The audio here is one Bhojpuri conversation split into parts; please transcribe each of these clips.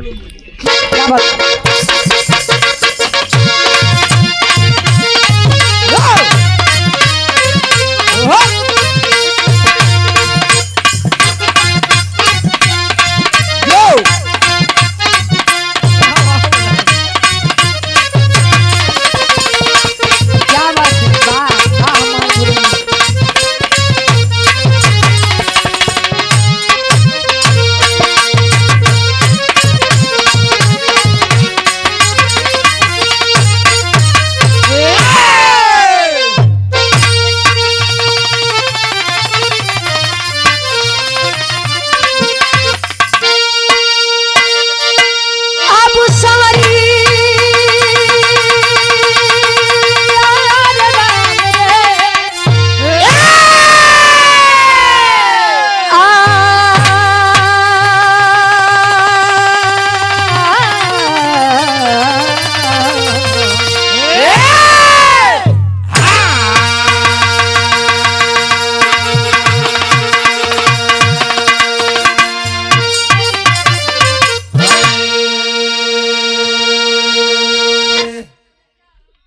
क्या बात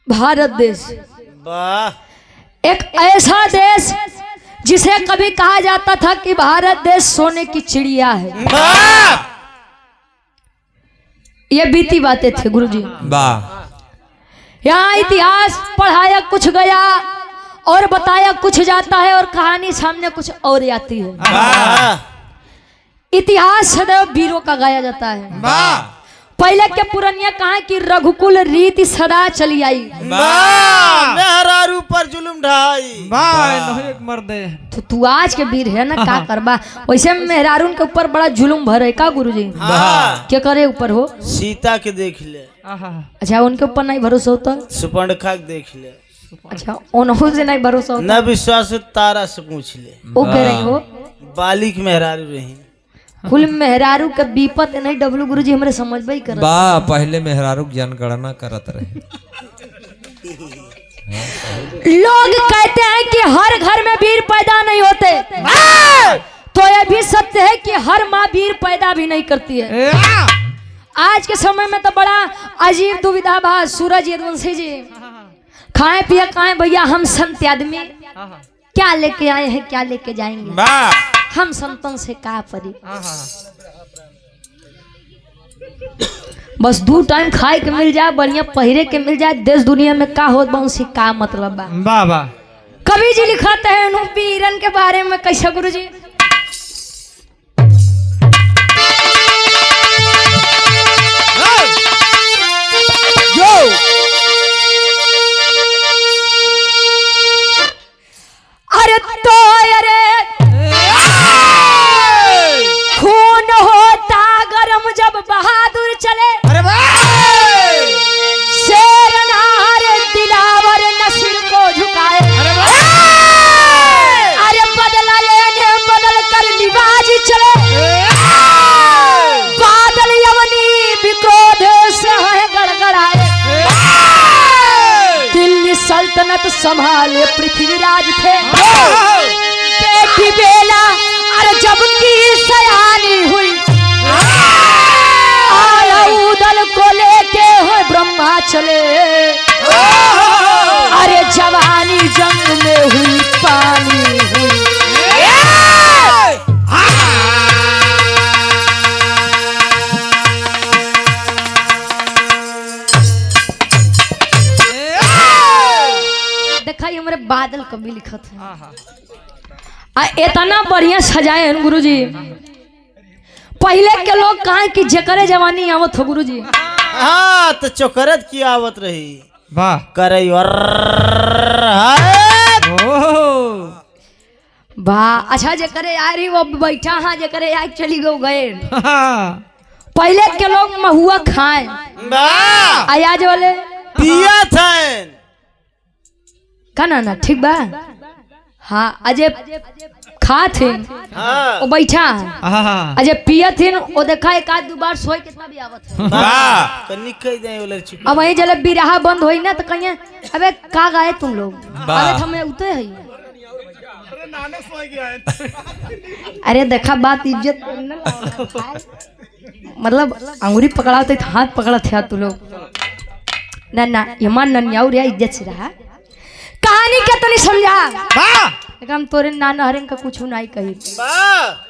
भारत देश एक ऐसा देश जिसे कभी कहा जाता था कि भारत देश सोने की चिड़िया है। ये बीती बातें थे गुरुजी। यहाँ इतिहास पढ़ाया कुछ गया और बताया कुछ जाता है और कहानी सामने कुछ और आती है। इतिहास सदैव वीरों का गाया जाता है। पहले के पुरनिया कहा कि रघुकुल रीति सदा चली आई। मेहरारू पर जुल्म ढाई एक मर्द तो तू आज के वीर है ना, क्या करबा। वैसे मेहरारू के ऊपर बड़ा जुल्म भरे का गुरुजी। क्या करे ऊपर हो सीता के देख ले। अच्छा उनके ऊपर नहीं भरोसा होता। सुपर्णखा के देख ले। अच्छा उन्हों से नहीं भरोसा होता। न विश्वास तारा से पूछ ले। वो कह रही हो बालिक मेहरारू रही। कुल मेहरारू का विपत नहीं डब्लू गुरुजी हमरे समझबे कर। पहले मेहरारू जनगणना करत रहे। लोग कहते हैं कि हर घर में वीर पैदा नहीं होते, तो यह भी सत्य है कि हर माँ वीर पैदा भी नहीं करती है। आज के समय में तो बड़ा अजीब दुविधा बा। सूरज यदुवंशी जी खाए पिए खाए भैया, हम संत आदमी क्या लेके आए हैं क्या लेके जाएंगे, हम संतन से का परी। बस 2 टाइम खाए के मिल जाए, बढ़िया पहिरे के मिल जाए, देश दुनिया में का होत बंसी का मतलब बा। कवि जी लिखाते हैं उन वीरन के बारे में कैसे गुरुजी। अरे तो अरे खून होता गरम जब बहादुर चले। शेर नार दिलावर न सिर को झुकाए। अरे बदला लेने बदल कर लिबाज चले। बादल यमनी विक्रोध से है गड़गड़ाए। दिल्ली सल्तनत संभाले पृथ्वीराज थे। बेटी बेला अरे जब की सयानी हुई, उदल को लेके हो ब्रह्मा चले। अरे जवानी जंग में हुई पानी हुई। देखा हमारे बादल कभी लिखा था। इतना बढ़िया सजाए हैं गुरुजी। पहले के लोग कहा कि जकरे जवानी आवत हो गुरुजी। हाँ तो चोकरत की आवत रही। वाह करई और वाह। अच्छा जकरे आ रही वो बैठा, हाँ जकरे आ चली गए। पहले के लोग महुआ खाए, आज वाले पिया था का ना ठीक बा। हाँ अजय खा थे वो बैठा, अजय पिया थे वो देखा एक आध 2 बार सोई कितना भी आवत है। अब वही जब बिरहा बंद होई ना तो कहिए अबे का गाए तुम लोग, अबे हमें उते है। अरे देखा बात इज्जत मतलब अंगूरी पकड़ाते थे, हाथ पकड़ा थे तू लोग ना ना यमान नन्याऊ रे इज्जत से रहा कहानी के तो नहीं समझा हम तोरे नाना हरे का कुछ नहीं कही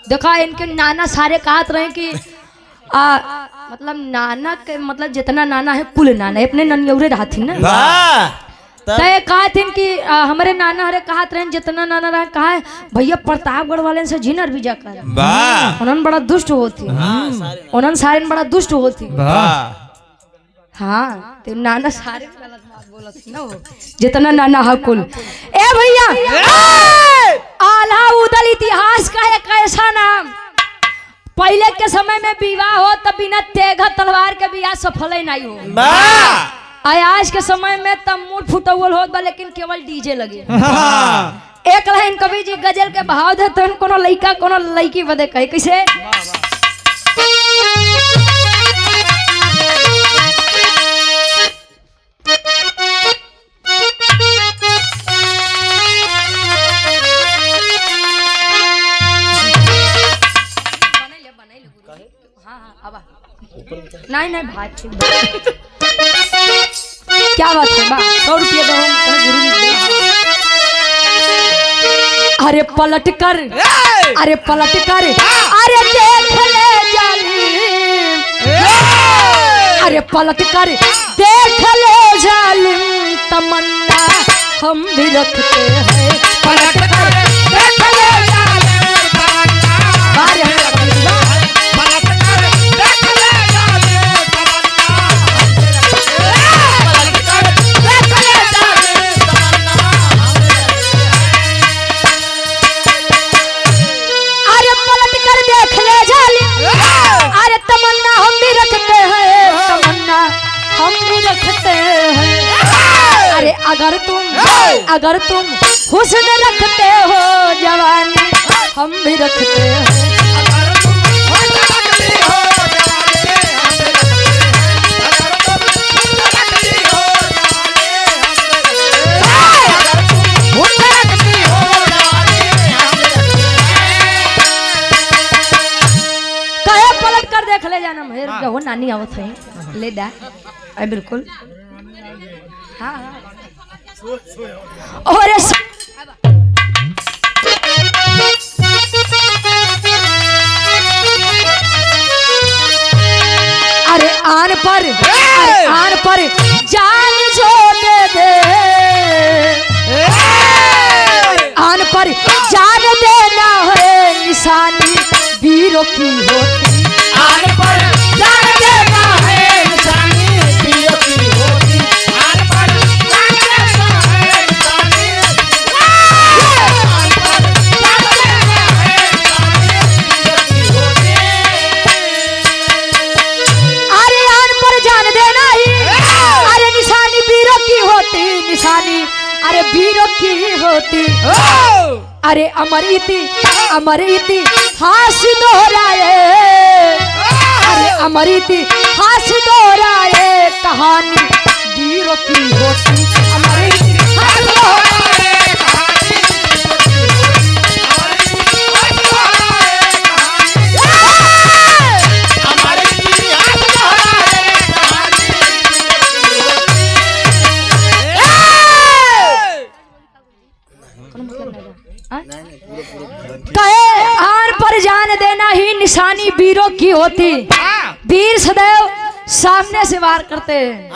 देखा इनके नाना सारे कहत रहे कि मतलब नाना के मतलब जितना नाना है कुल नाना है अपने ननियौरे रहती ना तय कहथिन कि हमारे नाना हरे कहत रहे जितना नाना रहे कहा है भैया प्रतापगढ़ वाले से झिनर भी जाकर उन्होंने बड़ा दुष्ट होती उन्होंने सारे बड़ा दुष्ट होती हाँ तो नाना सारे गलत बात बोलत ना वो जितना नाना है कुल ए भैया आला उदल इतिहास का एक ऐसा नाम पहले के समय में विवाह हो तब बिना तेगा तलवार के विवाह सफल ही नहीं हो आज के समय में तब मूड फुटवल होत बा लेकिन केवल डीजे लगे एक लाइन कवि जी गजल के भाव दे तो कोनो लइका कोनो लइकी बदे कहे कैसे नहीं नहीं भाई क्या बात है बा 100 रुपया दो गुरु जी अरे पलट कर अरे पलट कर अरे देख ले जालिम अरे पलट कर देख ले जालिम तमन्ना हम भी रखते हैं पलट कर देख ले जालिम तमन्ना अगर तुम हुस्न रखते हो जवानी हम भी रखते हैं कहे पलट कर देख ले जाना मेरे हो नानी आवत है ले दा बिल्कुल हाँ और अरे आन पर जान जो दे दे आन पर जान देना है निशानी वीरों की होती आन पर जान देना है निशानी वीरों की होती आन पर अरे वीरों की होती अरे अमर इतिहास दोहराए अरे अमर इतिहास दोहराए कहानी वीरों की होती अमर इतिहास दोहराए कहानी कहे आन पर जान देना ही निशानी वीरों की होती वीर सदैव सामने से वार करते हैं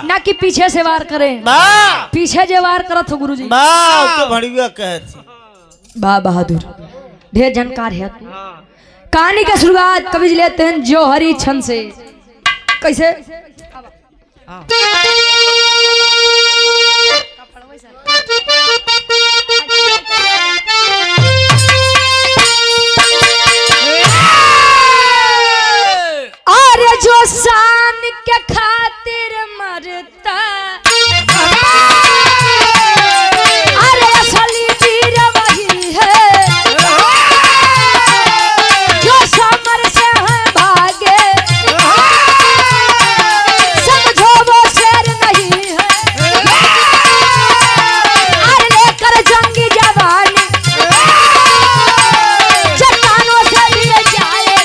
ना कि पीछे से वार करें पीछे जे वार करत हो गुरुजी बा बहादुर ढेर जानकार है कहानी का शुरुआत कवि लेते हैं जो हरी छन से कैसे अरे जो शान के खातिर मरता अरे असली वीर वही है जो समर से है भागे समझो वो शेर नहीं है अरे लेकर जंगी जवानी चट्टानों से भी जाए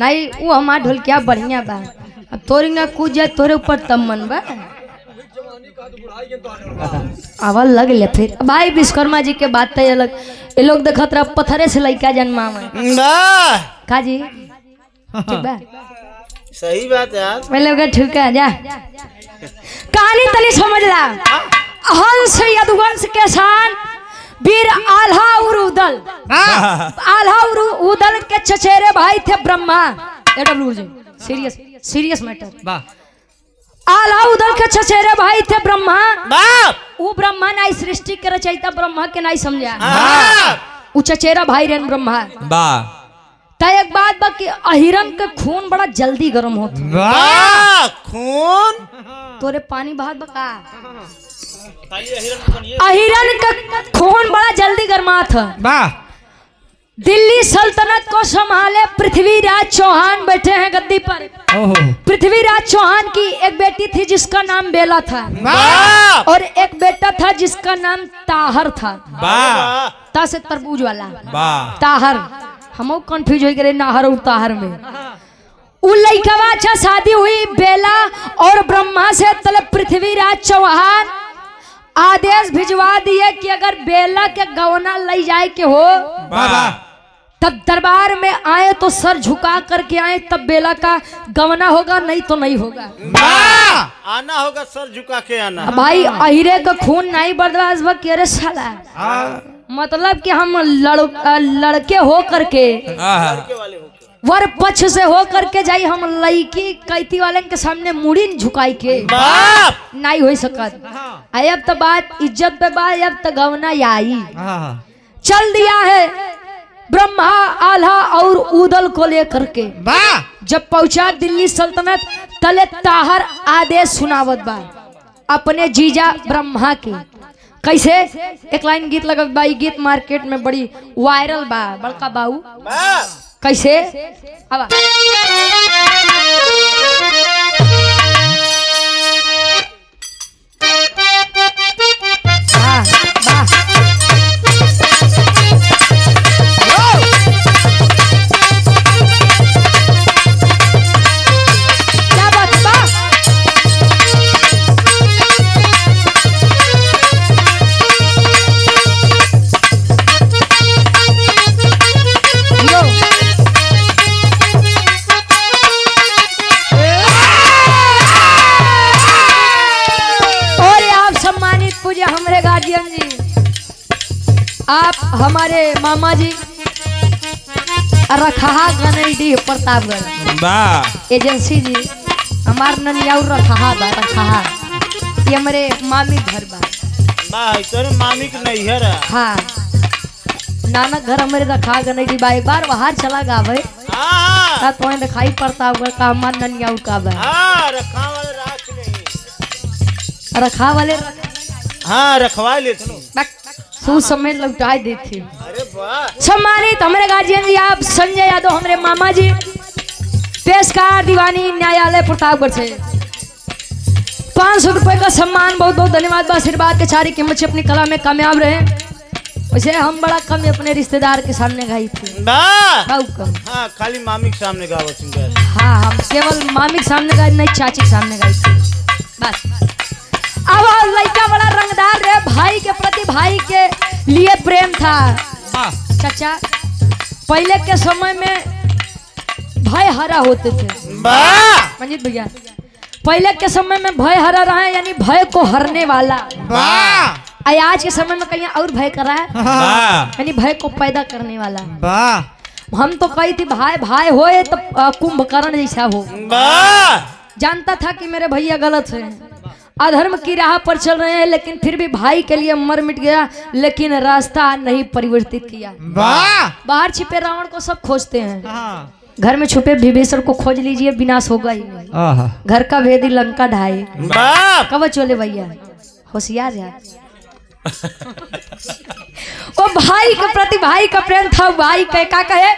भाई वो हमार ढोलकिया बढ़िया बा, अब तोरी ना कूद जाए तोरे ऊपर तब मन बा। आवाज लग ले फिर भाई विश्वकर्मा जी के बात तो अलग, ये लोग देखत रहा पत्थरे से लड़का जन्मा में वाह, का जी ठीक बा? सही बात है यार। पहले ओके ठीक है जा कहानी तनी समझ ला। हंस यदुवंश के शान वीर आल्हा और उदल, आल्हा और उदल के चचेरे भाई थे ब्रह्मा। Serious serious matter. वाह आल्हा उदल के चचेरे भाई थे ब्रह्मा। बाप, वो ब्रह्मा नाई सृष्टि के रचयिता ब्रह्मा के नाई समझा। हाँ। वो चचेरा भाई रेन ब्रह्मा। वाह त एक बात बा कि अहिरन के खून बड़ा जल्दी गर्म होता। वाह, खून तोरे पानी बहात बका। अहिरन का खून बड़ा जल्दी गर्मा था। वाह दिल्ली सल्तनत को संभाले पृथ्वीराज चौहान बैठे हैं गद्दी पर। ओहो पृथ्वीराज चौहान की एक बेटी थी जिसका नाम बेला था, बाप, और एक बेटा था जिसका नाम ताहर था। वाह ता से तरबूज वाला वाह ताहर, हम कंफ्यूज हो गए नाहर और ताहर में। उ लइकवा अच्छा शादी हुई बेला और ब्रह्मा से। तले पृथ्वीराज चौहान आदेश भिजवा दिए कि अगर बेला के गवना ले जाए के हो वाह तब दरबार में आए तो सर झुका करके आए, तब बेला का गवना होगा, नहीं तो नहीं होगा। वाह, आना होगा सर झुका के आना। अब भाई अहिरे का खून नहीं बर्दाश्त बा के रे साला, मतलब कि हम लड़के हो करके वर पक्ष से हो करके जाई, हम लड़की कैती वाले के सामने मुड़ी झुकाई के बाप, नहीं हो सकत। अब तो बात इज्जत पे बात, अब तो गवना आई चल दिया है ब्रह्मा आल्हा और उदल को लेकर के। जब पहुंचा दिल्ली सल्तनत तले ताहर आदेश सुनावत बा अपने जीजा ब्रह्मा के। कैसे एक लाइन गीत लगत बा, गीत मार्केट में बड़ी वायरल बा बड़का बाऊ। कैसे अब आप हमारे मामा जी रखा गनडी प्रतापगढ़ वाह एजेंसी जी हमार ननियाऊ रखा बा रखा, ये हमारे मामी घर बा। वाह, तोरे मामी के नहीं है रे। हाँ नाना घर हमारे रखा गनडी बा। एक बार बाहर चला गावे हाँ, तो दिखाई प्रतापगढ़ का हमार ननियाऊ का बा। हाँ, रखा वाले राख नहीं। रखा वाले हाँ, रखवा ले तू। तू समय लौटाई देती। अरे वाह, सम्मानित हमारे गार्जियन जी आप संजय यादव हमारे मामा जी, पेशकार दीवानी न्यायालय प्रतापगढ़ से 500 रुपए का सम्मान। बहुत बहुत धन्यवाद। आशीर्वाद के चारी कीमत से अपनी कला में कामयाब रहे। वैसे हम बड़ा कम अपने रिश्तेदार के सामने गाई थी। वाह, कम। हाँ, खाली मामी के सामने गावत सिंगर। हाँ हम केवल मामी के सामने गाई, नहीं चाची के सामने गाई थी बस। अब लड़का बड़ा रंगदार है, भाई के प्रति भाई के लिए प्रेम था। चाचा पहले के समय में भय हरा होते थे। मंजीत भैया पहले के समय में भय हरा रहा है, यानी भय को हरने वाला। आज के समय में कहीं और भय कर रहा है, यानी भय को पैदा करने वाला। हम तो कही थी भाई भाई होए तो कुंभकर्ण जैसा हो। जानता था कि मेरे भैया गलत है, अधर्म की राह पर चल रहे हैं, लेकिन फिर भी भाई के लिए मर मिट गया, लेकिन रास्ता नहीं परिवर्तित किया। बाहर छिपे रावण को सब खोजते हैं, घर में छुपे विभीषण को खोज लीजिए, विनाश होगा ही नहीं। घर का भेदी लंका ढाए। कब चले भैया, होशियार है। वो भाई के प्रति भाई का प्रेम था। भाई क्या कहे,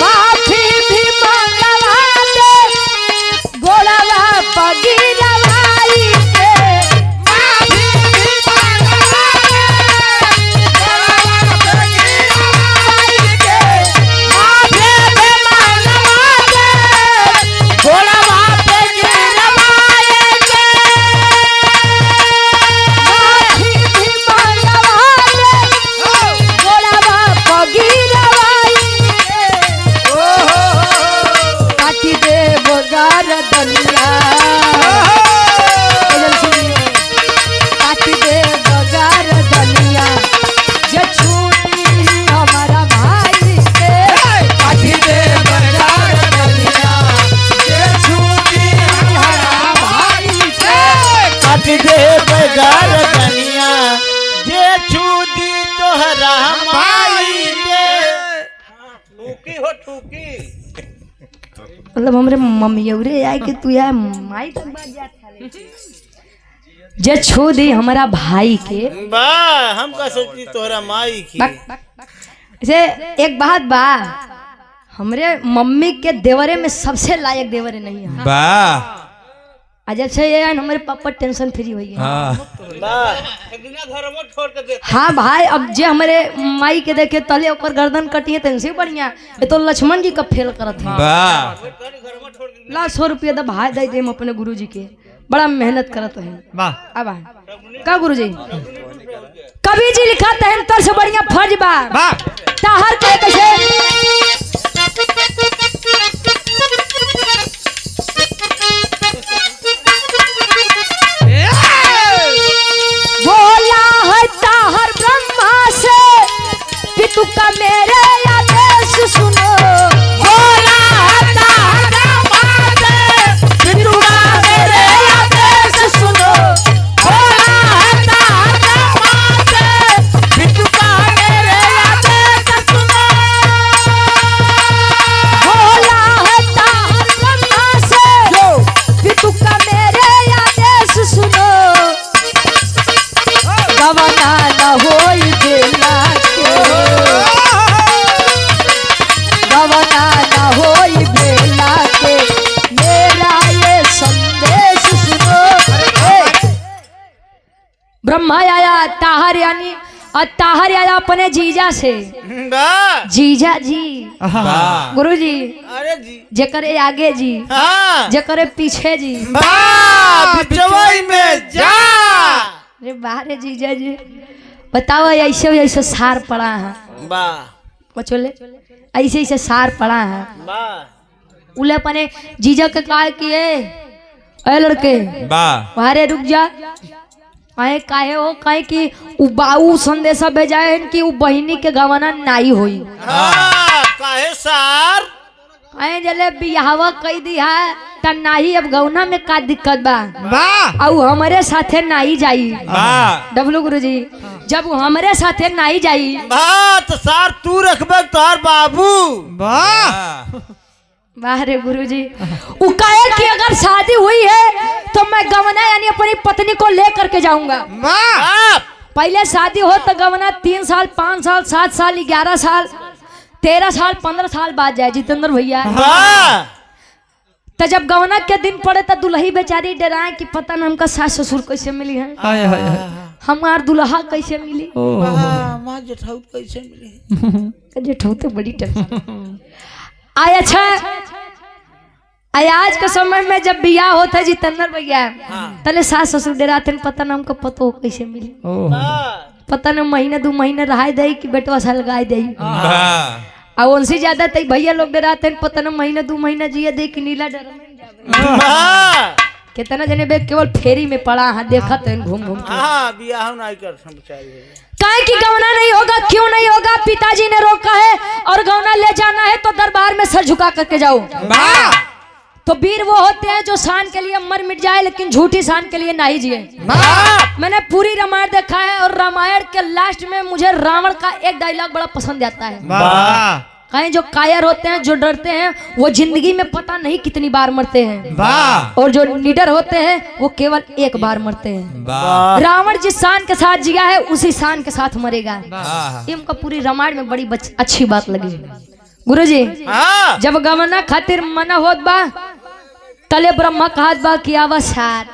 माफी भी मंगवा दे गोड़वा पगीरा भाई के, माफी माई के ठूकी हो ठूकी। मतलब हमरे मम्मी उरे आए कि तू यार माई तक बात जात जे छो दे हमारा भाई के बा हम का सोचती तोहरा माई की। से एक बात बा, हमरे मम्मी के देवरे में सबसे लायक देवरे नहीं है। वाह जब से ये हमारे पापा टेंशन फ्री हुई है। हाँ बा एक दिन घर में छोड़ के देख। हाँ भाई, अब जे हमारे माई के देखे तले ओकर गर्दन कटिए तो बढ़िया, ये तो लक्ष्मण जी का फेल करत है। वाह ला 100 रुपया दे भाई दे दे अपने गुरु जी के, बड़ा मेहनत करत है। वाह अब का गुरु जी कवि जी लिखा तहंतर से बढ़िया फर्ज बा वाह ताहर के कैसे बोला है ताहर ब्रह्मा से पितु का मेरे आदेश सुनो। बोला है ताहर ब्रह्मा से पितु का मेरे आदेश सुनो। बोला है ताहर ब्रह्मा से पितु का मेरे आदेश सुनो। बोला है ताहर ब्रह्मा से पितु का मेरे आदेश सुनो। गवना न होई बेला के, गवना न होई बेला के, मेरा ये संदेश सुनो। ब्रह्मा आया ताहर यानी और ताहर आया अपने जीजा से। बा जीजा जी वाह गुरु जी अरे जी जेकरे आगे जी हाँ जेकरे पीछे जी। बा बिचवाई में जा। अरे बाहर जीजा जी बताओ ऐसे ऐसे सार पड़ा है बा बचोले, ऐसे ऐसे सार पड़ा है। बा उले अपने जीजा के कहा कि ए लड़के वाह बाहरे रुक जा। काहे काहे हो काहे कि उ बाऊ संदेशा भेजाए कि उ बहिनी के गवाना नाई होई। हाँ काहे सार काहे जले बियाहवा कई दी है त नाही, अब गौना में का दिक्कत बा। वाह औ हमारे साथे नाई जाई। वाह डबलू गुरु जी जब वो हमारे साथे नाई जाई बात सार तू रखबे तोहर बाबू। वाह बाहरे गुरु जी वो कहे कि अगर शादी हुई है तो मैं गवना यानी अपनी पत्नी को लेकर के जाऊंगा। वाह पहले शादी हो तो गवना 3 साल 5 साल 7 साल 11 साल 13 साल 15 साल बाद जाए जितेंद्र भैया। बा तो जब गवना के दिन पड़े तो दुल्ही बेचारी डराए कि पता न हमका सास ससुर कैसे मिली है, हाय हाय हमार दुल्हा कैसे मिली। माँ जेठाऊ कैसे मिले। जेठो तो बड़ी टेंशन आय। अच्छा आज के समय में जब बियाह होता है जितेंद्र भैया तले सास ससुर डराते पता न हमको पतो कैसे मिली, पता न महीना 2 महीना रहा दे कि बेटवा साल गाय दे। वाह और उनसे ज्यादा तक भैया लोग डराते पता न महीना 2 महीना जिया दे कि नीला डर कितना जने बे केवल फेरी में पड़ा है देखत है घूम घूम के। हाँ बियाह नहीं कर समझाई। काहे कि गौना नहीं होगा, क्यों नहीं होगा, पिताजी ने रोका है और गौना ले जाना है तो दरबार में सर झुका करके जाओ। वाह तो वीर वो होते हैं जो शान के लिए मर मिट जाए लेकिन झूठी शान के लिए नहीं जिए। मैंने पूरी रामायण देखा है और रामायण के लास्ट में मुझे रावण का एक डायलॉग बड़ा पसंद आता है। वाह कहीं जो कायर होते हैं जो डरते हैं वो जिंदगी में पता नहीं कितनी बार मरते हैं, वाह और जो निडर होते हैं वो केवल एक बार मरते हैं। वाह रावण जिस शान के साथ जिया है उसी शान के साथ मरेगा। वाह ये हमको पूरी रामायण में बड़ी अच्छी बात लगी। गुरुजी हाँ जब गवना खातिर मना होत बा तले ब्रह्मा कहत बा कि आवा सार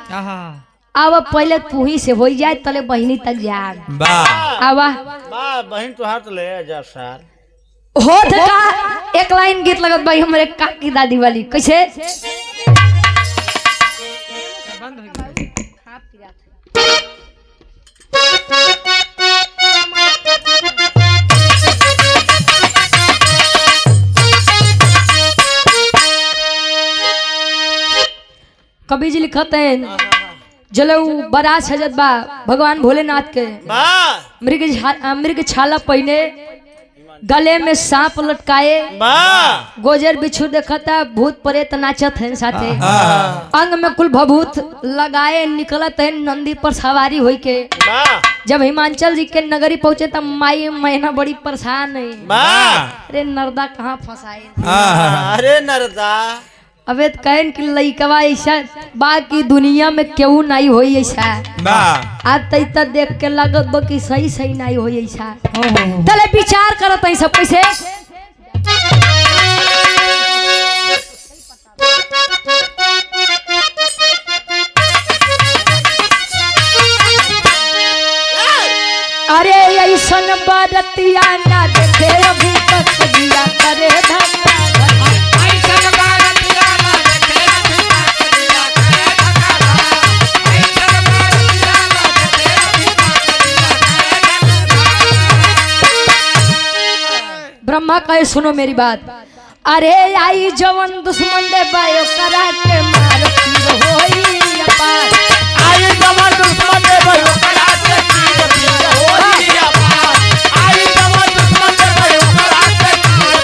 आवा पहले तू ही से हो जाए तले बहिनी तक जा। वाह आवा बा बहन तो हाथ ले जा सार। हो का एक लाइन गीत लगत भाई हमारे काकी दादी वाली कैसे। कवि जी लिखते हैं जलऊ बरात सजत बा भगवान भोलेनाथ के बा मृग छाला पहने गले में सांप लटकाए, वाह गोजर बिच्छू देखता, भूत प्रेत नाचत है साथे, हाँ अंग में कुल भभूत लगाए निकलत है नंदी पर सवारी होई के। जब हिमाचल जी के नगरी पहुंचे तब माई महीना बड़ी परेशान है, वाह अरे नरदा कहाँ फंसाए। अरे नरदा अबे तो कहन कि लइकवा ऐसा बाकी दुनिया में केहू नहीं होई ऐसा। वाह आज तैता देख के लागत बा कि सही सही नहीं होई ऐसा। तले विचार करत है सब कैसे। अरे ऐसन बरतिया ना देखे अभी तक दिया करे धक्का। ब्रह्मा कहे सुनो मेरी बात, अरे आई जवन दुश्मन दे बायो करा के मार पीर होई अपार। आई जवान दुश्मन दे भयो करा के पीर होई अपार। आई जवान दुश्मन दे भयो करा के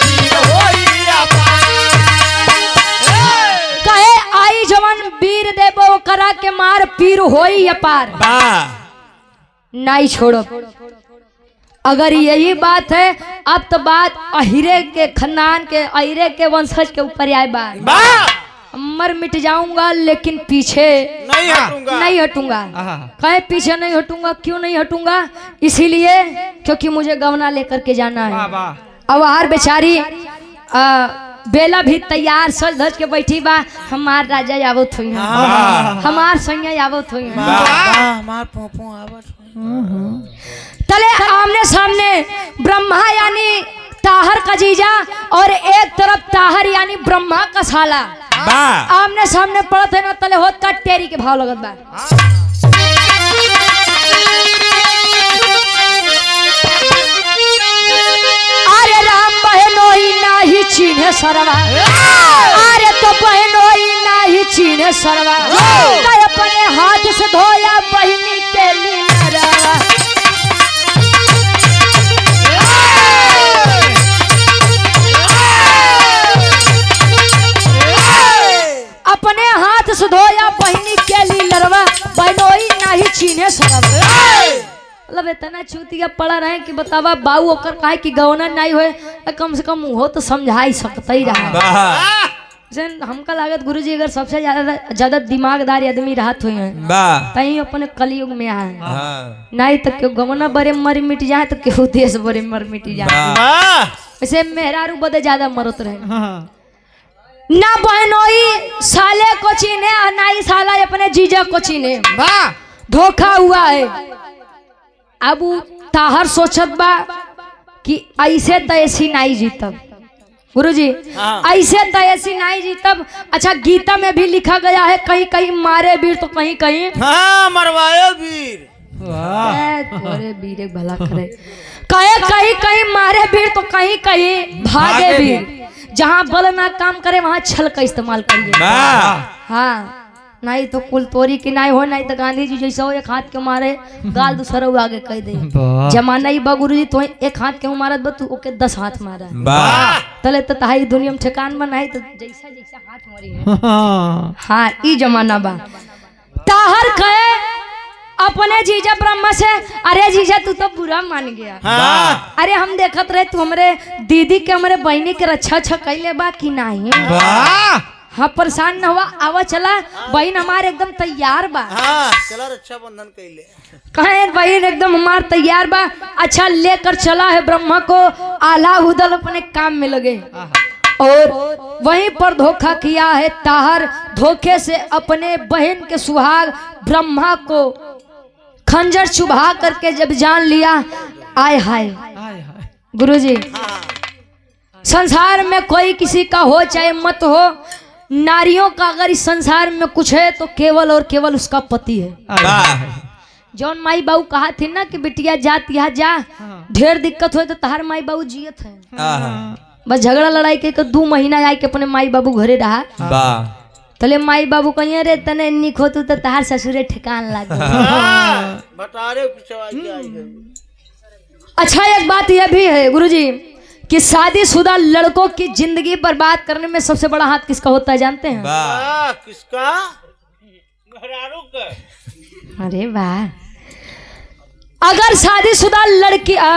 पीर होई अपार। कहे आई जवन वीर देबो करा के मार पीर होई अपार। वाह नहीं छोड़ो। अगर यही बात है अब तो बात अहिरे के खानदान के अहिरे के वंशज के ऊपर आए बात। वाह मर मिट जाऊंगा लेकिन पीछे नहीं हटूंगा। नहीं हटूंगा। कहे पीछे नहीं हटूंगा, क्यों नहीं हटूंगा? इसीलिए क्योंकि मुझे गवना लेकर के जाना है। अब हर बेचारी बेला भी तैयार सज धज के बैठी बा, हमार राजा आवत हुई, हमार सैया आवत हुई। हमार पोपो आवत तले आमने सामने ब्रह्मा यानी ताहर का जीजा और एक तरफ ताहर यानी ब्रह्मा का साला वाह आमने सामने पड़त है ना। तले होत का टेरी के भाव लगत बा। अरे राम बहनोई नाही चीन्हे सरवा, अरे तो बहनोई नाही चीन्हे सरवा, तो अपने हाथ से धोया बहनी के लीलरवा। अपने हाथ से धोया बहनी के लीलरवा, बहनोई नाही चीन्हे सरवा। मतलब इतना चूतिया पड़ा रहे कि बतावा बाऊ ओकर काहे कि गवना नहीं होए, कम से कम हो तो समझा ही सकता ही रहा। वाह जन हमका लागत गुरुजी अगर सबसे ज्यादा दिमागदार आदमी रहत हुए हैं वाह तही अपने कलयुग में आए, हाँ नहीं तो क्यों गवना बड़े मर मिट जाए तो क्यों देश बड़े मर मिट जाए। वाह वैसे मेहरारू बदे ज्यादा मरत रहे। ना बहनोई साले को चीने और ना ही साला अपने जीजा को चीने। वाह धोखा हुआ है। अब ताहर सोचत बा कि ऐसे तो ऐसी नहीं जीतब गुरुजी, ऐसे तो ऐसी नहीं जीतब। अच्छा गीता में भी लिखा गया है कहीं कहीं मारे वीर तो कहीं कहीं मरवाए वीर। तोरे वीर एक भला करे। कहे कहीं कहीं मारे वीर तो कहीं कहीं भागे वीर। जहाँ बल ना काम करे वहाँ छल का इस्तेमाल करिए। वाह हाँ नहीं तो कुल तोरी की नहीं हो, नहीं तो गांधी जी जैसा हो एक हाथ के मारे गाल दूसरा आगे कह दे। जमाना ही बगुरु जी तो एक हाथ के मारत बा तू ओके 10 हाथ मारा। वाह तले तो तहाई दुनिया में ठिकान बनाई तो जैसा जैसा हाथ मारी है। हाँ ई जमाना बा। ताहर कहे अपने जीजा ब्रह्मा से, अरे जीजा तू तो बुरा मान गया। वाह अरे हम देखत रहे तू हमारे दीदी के हमारे बहनी के रक्षा अच्छा कैले बा कि नहीं। वाह हाँ परेशान न हुआ, आवा चला बहन हमारे एकदम तैयार बा। चला रक्षाबंधन कैले। कहे बहन एकदम हमार तैयार बा। अच्छा लेकर चला है ब्रह्मा को, आला उदल अपने काम में लगे और वहीं पर धोखा किया है ताहर। धोखे से अपने बहन के सुहाग ब्रह्मा को खंजर चुभा करके जब जान लिया, आय हाय गुरुजी संसार में कोई किसी का हो चाहे मत हो, नारियों का अगर इस संसार में कुछ है तो केवल और केवल उसका पति है। वाह जौन माई बाबू कहा थे ना कि बिटिया जात यहाँ जा, ढेर दिक्कत हो तो तहार माई बाबू जियत है। बस झगड़ा लड़ाई के 2 महीना आई के अपने माई बाबू घरे रहा। वाह तले माई बाबू कहिए रे तने निक हो तू तो तहार ससुरे ठिकान लाग। बता रहे अच्छा एक बात यह भी है गुरुजी, कि शादीशुदा लड़कों की जिंदगी बर्बाद करने में सबसे बड़ा हाथ किसका होता है जानते हैं? किसका? घरारू का। अरे वाह। अगर शादीशुदा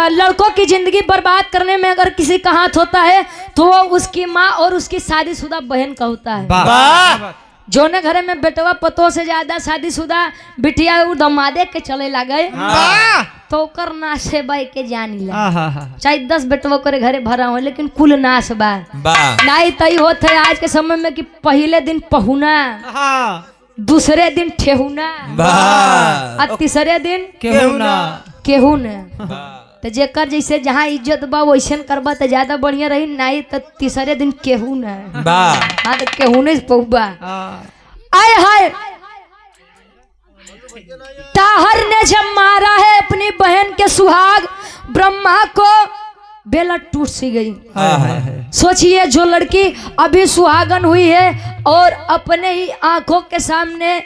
लड़कों की जिंदगी बर्बाद करने में अगर किसी का हाथ होता है तो वो उसकी माँ और उसकी शादीशुदा बहन का होता है। वाह जो न घरे में बेटवा पतों से ज्यादा शादीशुदा बिटिया दमादे के चले लगे तो ओकर नाश है बाई के जानी ला। चाहे 10 बेटवा करे घरे भरा हो लेकिन कुल नाश बा। नहीं तई होत है आज के समय में कि पहले दिन पहुना, दूसरे दिन ठेहुना और तीसरे दिन केहुना। तो जेकर जैसे जहाँ इज्जत बा वैसे करबा तो ज्यादा बढ़िया रही, नहीं तो तीसरे दिन केहुना। हाँ तो केहुने से पहुबा। आए हाय ताहर ने जब मारा है अपनी बहन के सुहाग, ब्रह्मा को बेला टूट सी गई। सोचिए जो लड़की अभी सुहागन हुई है और अपने ही आंखों के सामने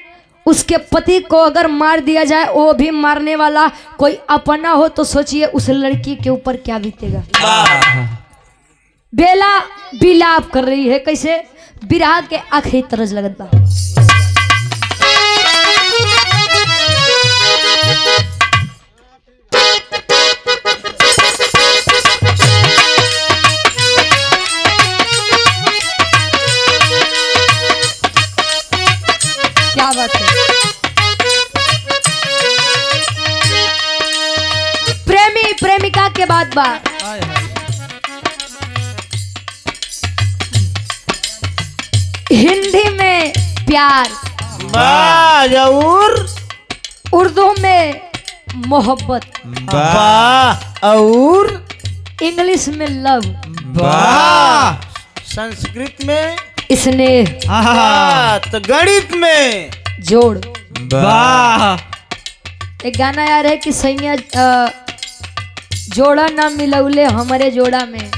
उसके पति को अगर मार दिया जाए, वो भी मारने वाला कोई अपना हो, तो सोचिए उस लड़की के ऊपर क्या बीतेगा। बेला विलाप कर रही है, कैसे? बिरहा के आखिरी तरज लगत बा। क्या बात है? प्रेमी प्रेमिका के बाद बात हिंदी में प्यार, और उर्दू में मोहब्बत, और इंग्लिश में लव, संस्कृत में स्नेह, तो गणित में जोड़। एक गाना यार है कि सैया जोड़ा ना मिलौले हमारे जोड़ा में,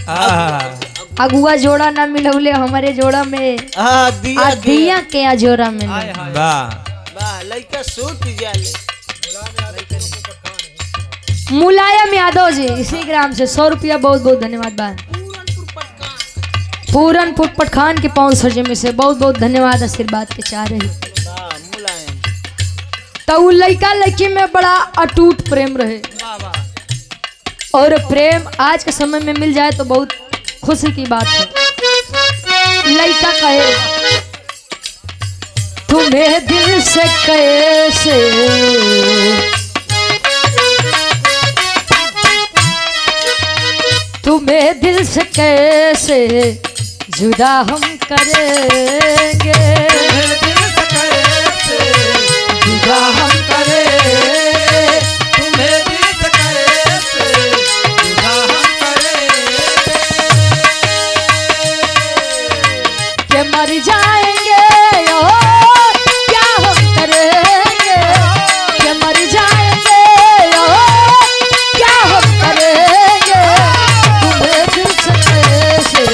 अगुआ जोड़ा ना मिलौले हमारे जोड़ा में, दिया के जोड़ा में। लड़का सूट जाले। मुलायम यादव जी इसी ग्राम से 100 रुपया बहुत बहुत धन्यवाद बा। पूरनपुर पटखान के पाँव सर्जे में से बहुत बहुत धन्यवाद आशीर्वाद के चाह रही। तो लड़का लड़की में बड़ा अटूट प्रेम रहे और प्रेम आज के समय में मिल जाए तो बहुत खुशी की बात है। लड़का कहे तुम्हें दिल से कैसे तुम्हें दिल से कैसे जुदा हम करेंगे, जुदा हम करेंगे, तुम्हें दिल से कैसे जुदा हम करेंगे, कि मर जाएंगे ओ क्या हम करेंगे, कि मर जाएंगे ओ क्या हम करेंगे, तुम्हें दिल से कैसे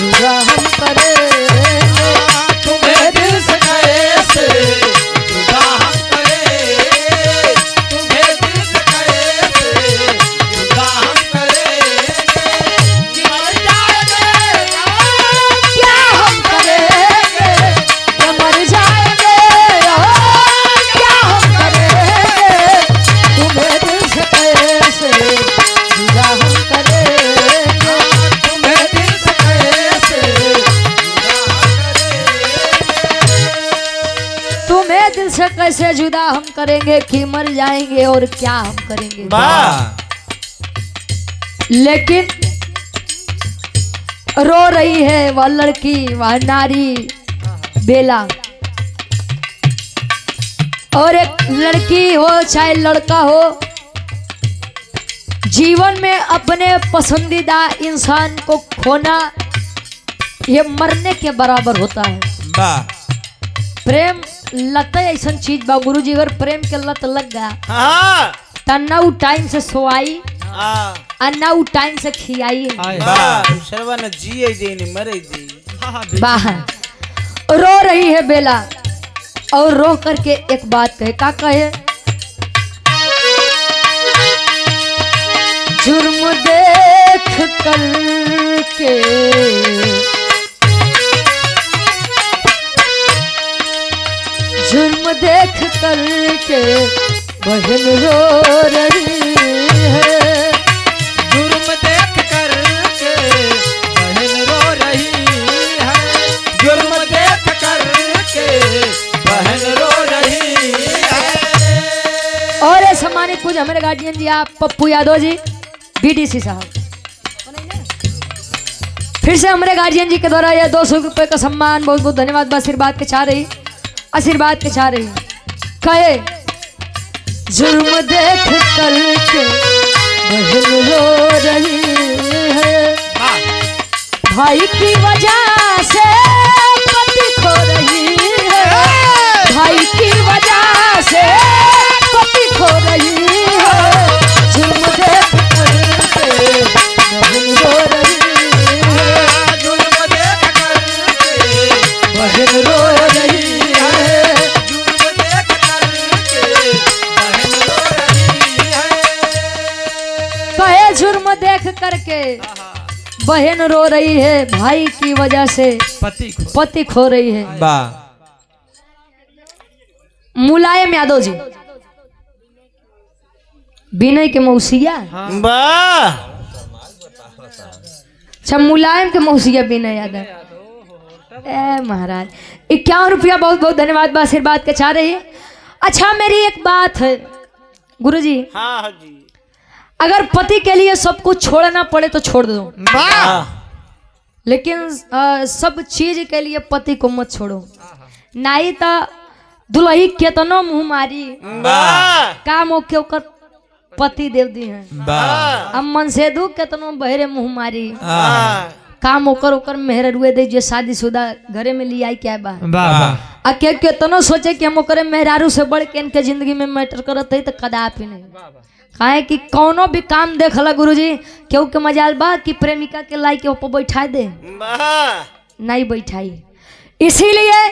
जुदा हम करेंगे, तुम्हें दिल से कैसे जुदा हम करेंगे, तुम्हें दिल से कैसे जुदा हम करेंगे, कि मर जाएंगे क्या हम करेंगे, कि मर जाएंगे ओ क्या हम करेंगे, तुम्हें दिल से कैसे जुदा हम करेंगे, तुम्हें दिल से कैसे जुदा हम करेंगे, तुम्हें दिल से कैसे जुदा हम करेंगे, कि मर जाएंगे और क्या हम करेंगे। लेकिन रो रही है वह लड़की, वह नारी बेला। और एक लड़की हो चाहे लड़का हो, जीवन में अपने पसंदीदा इंसान को खोना ये मरने के बराबर होता है। प्रेम लत ऐसा चीज बा गुरु जी, अगर प्रेम के लत लग गया तो ना उ टाइम से सोआई और ना उ टाइम से खियाई। बाहर रो रही है बेला और रो करके एक बात कहे, का कहे? जुर्म देख कर के जुर्म देख कर के बहन रो रही है। जुर्म देख कर के बहन रो रही है। जुर्म देख कर के बहन रो रही है। और ये सम्मानित पूज हमारे गार्जियन जी आप पप्पू यादव जी बीडीसी साहब, फिर से हमारे गार्जियन जी के द्वारा यह 200 रुपये का सम्मान बहुत बहुत धन्यवाद। आशीर्वाद के चाह रही कहे जुर्म देख कर के बहन रो रही है। भाई की वजह से पति खो रही है। भाई की वजह से पति खो रही है। जुर्म देख कर के बहन रो रही है। जुर्म देख कर के बहन रो रही है। जुर्म देख कर के बहन रो रही है। कहे जुर्म देख करके बहन रो रही है। भाई की वजह से पति खो रही है। मुलायम यादव जी विनय के मौसिया, वाह अच्छा मुलायम के मौसिया विनय यादव। ए महाराज 51 रुपया बहुत बहुत धन्यवाद आशीर्वाद के चाह रही है। अच्छा मेरी एक बात है गुरुजी, हाँ हाँ जी अगर पति के लिए सब कुछ छोड़ना पड़े तो छोड़ दो, लेकिन सब चीज के लिए पति को मत छोड़ो। नहीं तो दुल्ही केतनो मुंह मारी वाह काम ओके ओकर पति देव दी हैं। अब मन से दू केतनो बहरे मुंह मारी काम ओकर ओकर मेहर रुए दे जो शादीशुदा घरे में लिया क्या बा। आ के केतनो सोचे कि हम ओकरे मेहरारू से बढ़ के इनके जिंदगी में मैटर करत है तो कदापि नहीं। काहे कि कौनो भी काम देखला गुरुजी केहू के मजाल बा कि प्रेमिका के लाई के ऊपर बैठा दे, नहीं बैठाई। इसीलिए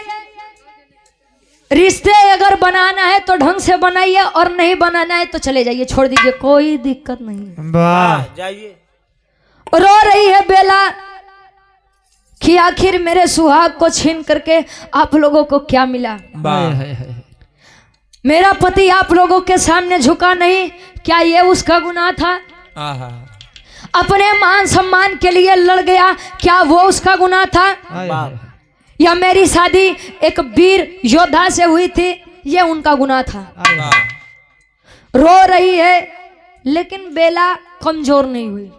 रिश्ते अगर बनाना है तो ढंग से बनाइए और नहीं बनाना है तो चले जाइए, छोड़ दीजिए, कोई दिक्कत नहीं। जाइए। रो रही है बेला कि आखिर मेरे सुहाग को छीन करके आप लोगों को क्या मिला। मेरा पति आप लोगों के सामने झुका नहीं, क्या ये उसका गुनाह था? अपने मान सम्मान के लिए लड़ गया, क्या वो उसका गुनाह था? या मेरी शादी एक वीर योद्धा से हुई थी, ये उनका गुनाह था। रो रही है लेकिन बेला कमजोर नहीं हुई।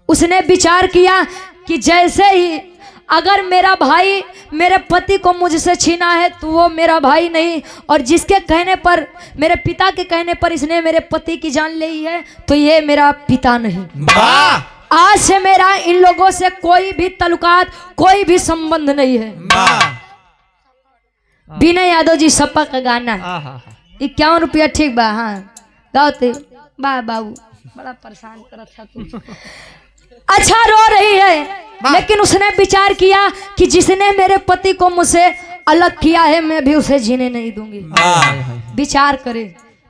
उसने विचार किया कि जैसे ही अगर मेरा भाई मेरे पति को मुझसे छीना है तो वो मेरा भाई नहीं, और जिसके कहने पर मेरे पिता के कहने पर इसने मेरे पति की जान ली है तो ये मेरा पिता नहीं। आज से मेरा इन लोगों से कोई भी ताल्लुकात कोई भी संबंध नहीं है। विनय यादव जी सपा का गाना 51 रुपया ठीक बा। हाँ गाओते बा बाबू बड़ा परेशान करत था तू। अच्छा रो रही है लेकिन उसने विचार किया कि जिसने मेरे पति को मुझसे अलग किया है मैं भी उसे जीने नहीं दूंगी। विचार करे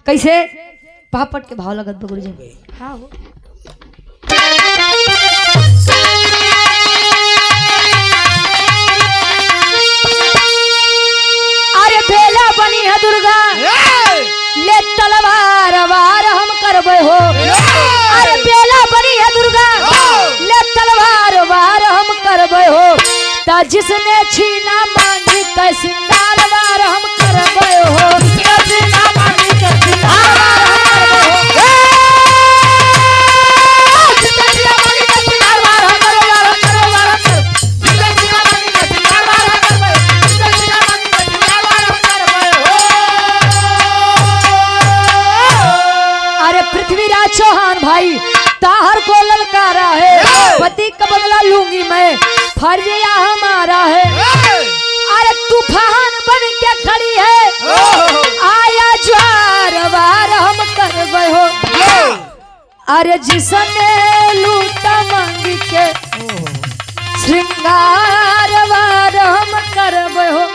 कैसे पापड़ के भाव लगत बगुर जी। हाँ हो अरे बेला बनी है दुर्गा ले तलवार वार हम करबे हो। अरे बेला बनी है दुर्गा ले तलवार वार हम करबे हो। ता जिसने छीना मांगी का सिंगार वार हम करबे हो। छीना मांगी का सिंगार वार हम करबे हो। चौहान भाई ताहर को ललकारा है, पति का बदला लूंगी मैं, फर्जिया हमारा है। अरे तूफान बन के खड़ी है, आया ज्वार वार हम करबे हो। अरे जिसने लूटा मांगी के श्रृंगार वार हम करबे हो।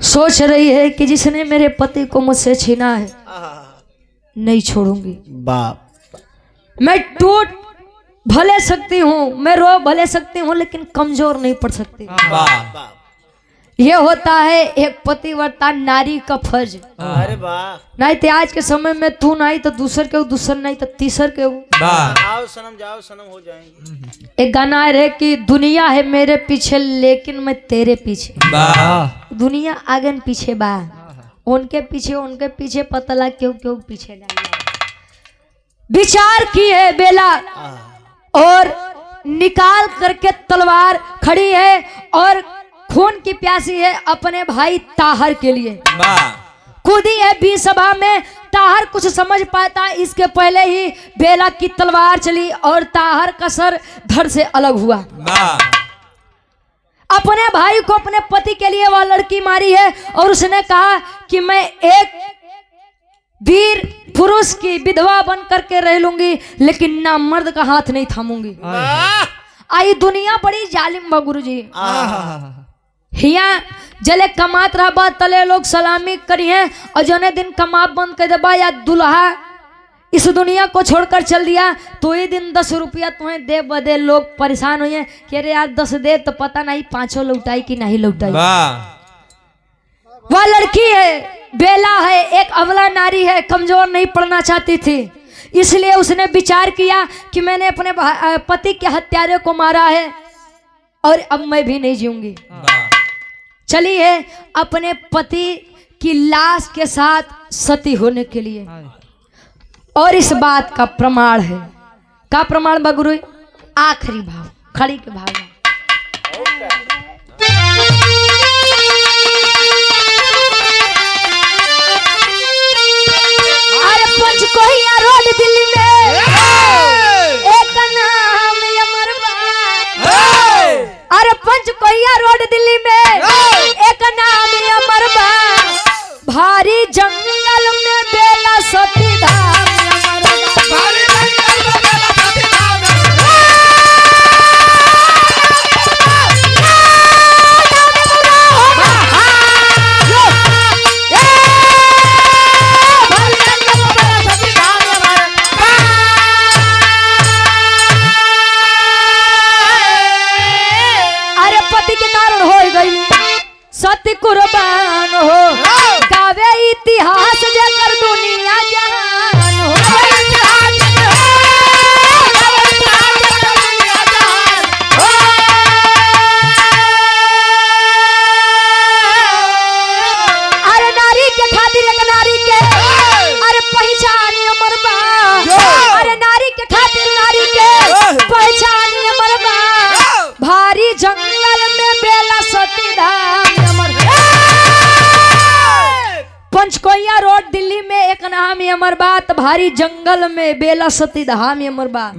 सोच रही है कि जिसने मेरे पति को मुझसे छीना है नहीं छोड़ूंगी। बाप मैं टूट भले सकती हूँ, मैं रो भले सकती हूँ, लेकिन कमजोर नहीं पड़ सकती। वाह ये होता है एक पतिव्रता नारी का फर्ज। अरे वाह, नहीं तो आज के समय में तू नहीं तो दूसर के हो, दूसर नहीं तो तीसर के हो। वाह आओ सनम जाओ सनम हो जाएंगे। एक गाना है कि दुनिया है मेरे पीछे लेकिन मैं तेरे पीछे। वाह दुनिया आगे न पीछे बा, उनके पीछे पता लग क्यों क्यों पीछे डाल। विचार की है बेला और निकाल करके तलवार खड़ी है और खून की प्यासी है अपने भाई ताहर के लिए। वाह कूदी है भी सभा में, ताहर कुछ समझ पाता इसके पहले ही बेला की तलवार चली और ताहर का सर धड़ से अलग हुआ। वाह अपने भाई को अपने पति के लिए वह लड़की मारी है और उसने कहा कि मैं एक वीर पुरुष की विधवा बन करके रह लूंगी, लेकिन ना मर्द का हाथ नहीं थामूंगी। आई दुनिया बड़ी जालिम बा गुरुजी। हिया जले कमात रहा बा तले लोग सलामी करिए और जोने दिन कमा बंद कर देबा या दुल्हा इस दुनिया को छोड़कर चल दिया तो ये दिन 10 रुपया तुम्हें दे बदे लोग परेशान हुए कि अरे यार 10 दे तो पता नहीं 5 लौटाई कि नहीं लौटाई। वह लड़की है, बेला है, एक अबला नारी है, कमजोर नहीं पड़ना चाहती थी, इसलिए उसने विचार किया कि मैंने अपने पति के हत्यारे को मारा है और अब मैं भी नहीं जीऊंगी। चली है अपने पति की लाश के साथ सती होने के लिए। और इस बात का प्रमाण है, का प्रमाण बगुरु? आखिरी भाव, खड़ी के भाव। अरे पंचकोहिया रोड दिल्ली में एक नाम अमरबा। अरे पंचकोहिया रोड दिल्ली में एक नाम अमरबा। भारी जंगल में बेला सती धाम सत्य कुर्बान हो, गावे इतिहास जकर दुनिया जहान हो। अरे नारी के खातिर एक नारी के अरे पहचान अमर बा। अरे नारी के खातिर नारी के पहचान अमर बा। भारी जंगल में बेला सती धाम। पंचकोहिया रोड दिल्ली में एक नाम अमर बात। भारी जंगल में बेला सती धाम अमर बात।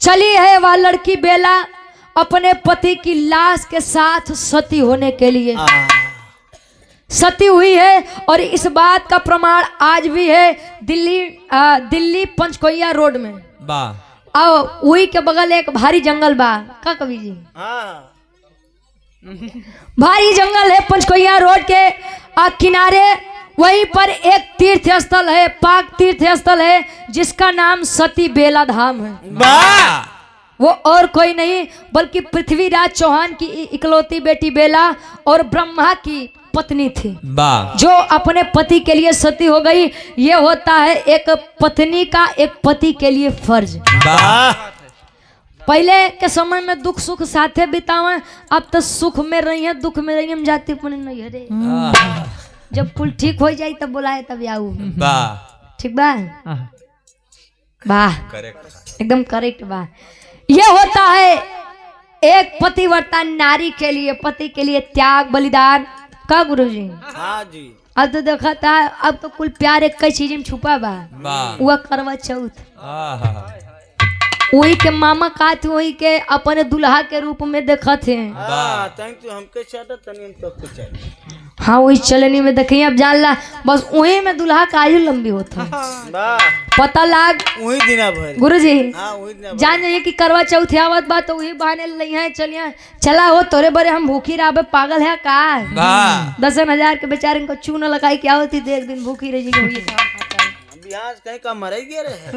चली है वह लड़की बेला अपने पति की लाश के साथ सती होने के लिए। सती हुई है और इस बात का प्रमाण आज भी है दिल्ली पंचकोहिया रोड में। आओ वही के बगल एक भारी जंगल बा का कवि जी। भारी जंगल है पंचकोहिया रोड के किनारे। वहीं पर एक तीर्थ स्थल है, पाक तीर्थ स्थल है, जिसका नाम सती बेला धाम है। वो और कोई नहीं बल्कि पृथ्वीराज चौहान की इकलौती बेटी बेला और ब्रह्मा की पत्नी थी, जो अपने पति के लिए सती हो गई। ये होता है एक पत्नी का एक पति के लिए फर्ज। पहले के समय में दुख सुख साथे बितावे, अब तो सुख में रही है दुख में रही हम जाते नहीं है। जब कुल ठीक हो जाए तब बुलाए तब आऊ। ठीक बा वाह, एकदम करेक्ट बा। ये होता है एक पतिव्रता नारी के लिए, पति के लिए त्याग बलिदान का गुरुजी। हाँ जी। अब तो देखा था, अब तो कुल प्यार एक कई चीज में छुपा बा। वह करवा चौथ वही के मामा का थे, वही के अपने दुल्हा के रूप में देखा थे। हमके हाँ वही चलनी में देखिए, अब जान ला बस वही में दुल्हा का आयु लंबी होता पता लाग वही दिना भर गुरुजी। जान जाइए कि करवा चौथ आवत बात तो वही बहाने ले हैं चलिए चला हो तोरे बरे हम भूखी रहा पागल है का। 10,000 के बेचारे को चूना लगाई क्या होती, एक दिन भूखी रह जाएगी। इतिहास कहीं का मर ही गए रहे।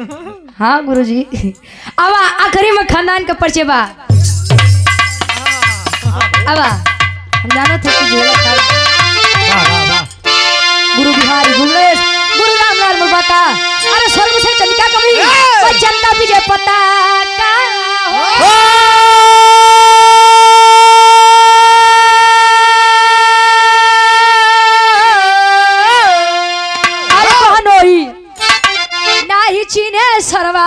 हाँ गुरुजी। अब आखिरी में खानदान का परिचय बा। अब हम जानो थे कि झोला था गुरु बिहारी गुरुदेव गुरु रामलाल मुर्गा का। अरे स्वर्ग से चलिका कभी वो जनता विजय पता का हो। अरे कौन होई ना ही चीने सरवा